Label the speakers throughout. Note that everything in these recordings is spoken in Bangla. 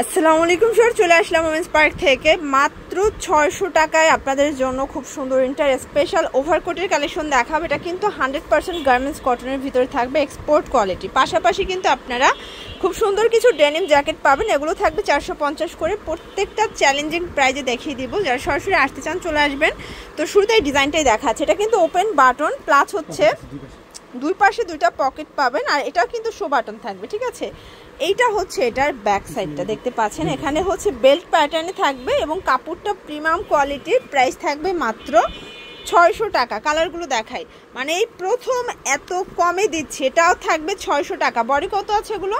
Speaker 1: আসসালামু আলাইকুম স্যার, চলে আসলাম ওমেন্স পার্ক থেকে। মাত্র 600 টাকায় আপনাদের জন্য খুব সুন্দর ইন্টার স্পেশাল ওভারকোটের কালেকশন দেখাবো। এটা কিন্তু 100% গার্মেন্টস কটনের ভিতরে থাকবে, এক্সপোর্ট কোয়ালিটি। পাশাপাশি কিন্তু আপনারা খুব সুন্দর কিছু ডেনিম জ্যাকেট পাবেন, এগুলো থাকবে 450 করে। প্রত্যেকটা চ্যালেঞ্জিং প্রাইজে দেখিয়ে দিব, যারা সরাসরি আসতে চান চলে আসবেন। তো শুরুতে এই ডিজাইনটাই দেখাচ্ছে, এটা কিন্তু ওপেন বাটন প্লাস হচ্ছে দুই পাশে দুইটা পকেট পাবেন, আর এটাও কিন্তু শো বাটন থাকবে, ঠিক আছে। এইটা হচ্ছে এটার ব্যাক সাইডটা দেখতে পাচ্ছেন, এখানে হচ্ছে বেল্ট প্যাটার্নে থাকবে এবং কাপড়টা প্রিমিয়াম কোয়ালিটির। প্রাইস থাকবে মাত্র 600 টাকা। কালারগুলো দেখাই, মানে এই প্রথম এত কমে দিচ্ছে। এটাও থাকবে 600 টাকা। বডি কত আছে এগুলো?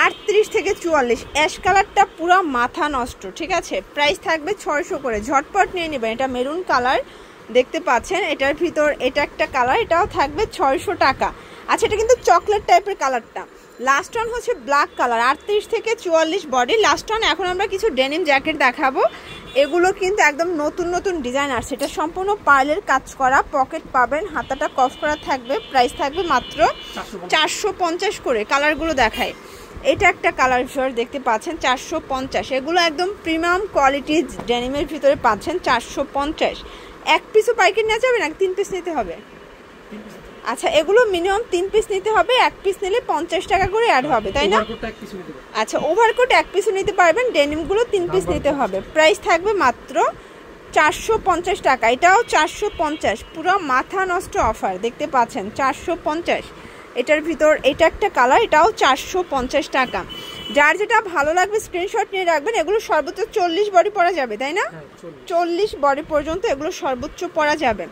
Speaker 1: 38 থেকে 44। অ্যাশ কালারটা পুরো মাথা নষ্ট, ঠিক আছে। প্রাইস থাকবে 600 করে, ঝটপট নিয়ে নেবেন। এটা মেরুন কালার দেখতে পাচ্ছেন, এটার ভিতর এটা একটা কালার, এটাও থাকবে 600 টাকা। আচ্ছা, এটা কিন্তু চকলেট টাইপের কালারটা। লাস্ট ওয়ান হচ্ছে ব্ল্যাক কালার, 38 থেকে 44 বডি। লাস্ট ওয়ান এখন আমরা কিছু ডেনিম জ্যাকেট দেখাবো, এগুলো কিন্তু একদম নতুন নতুন ডিজাইন আসছে। এটা সম্পূর্ণ পার্লের কাজ করা, পকেট পাবেন, হাতাটা কফ করা থাকবে। প্রাইস থাকবে মাত্র 450 করে। কালারগুলো দেখায়, এটা একটা কালার ভিতর দেখতে পাচ্ছেন 450। এগুলো একদম প্রিমিয়াম কোয়ালিটির ডেনিমের ভিতরে পাচ্ছেন 450। এক পিসও পাইকারি নেওয়া যাবে না, 3 পিস নিতে হবে? আচ্ছা, এগুলো মিনিমাম 3 পিস নিতে হবে, এক পিস নিলে 50 টাকা করে অ্যাড হবে, তাই না? আচ্ছা, ওভারকোট এক পিসও নিতে পারবেন, ডেনিমগুলো 3 পিস নিতে হবে। প্রাইস থাকবে মাত্র 450 টাকা। এটাও 450, পুরো মাথা নষ্ট অফার দেখতে পাচ্ছেন 450। এটার ভিতর এটা একটা কালার, এটাও 450 টাকা। যার যেটা ভালো লাগবে স্ক্রিনশট নিয়ে রাখবেন। এগুলো সর্বোচ্চ 40 বডি পরা যাবে, তাই না? 40 বডি পর্যন্ত এগুলো সর্বোচ্চ পরা যাবে।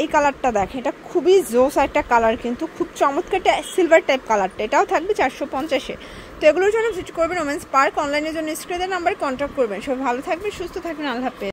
Speaker 1: এই কালারটা দেখেন, এটা খুবই জোস একটা কালার, কিন্তু খুব চমৎকার একটা সিলভার টাইপ কালারটা। এটাও থাকবে 450-এ। তো এগুলোর জন্য ভিজিট করবেন ওমেন্স পার্ক। অনলাইনের জন্য স্ক্রিনের নাম্বারে কন্ট্যাক্ট করবেন। সবাই ভালো থাকবেন, সুস্থ থাকবেন, আল্লাহ হাফেজ।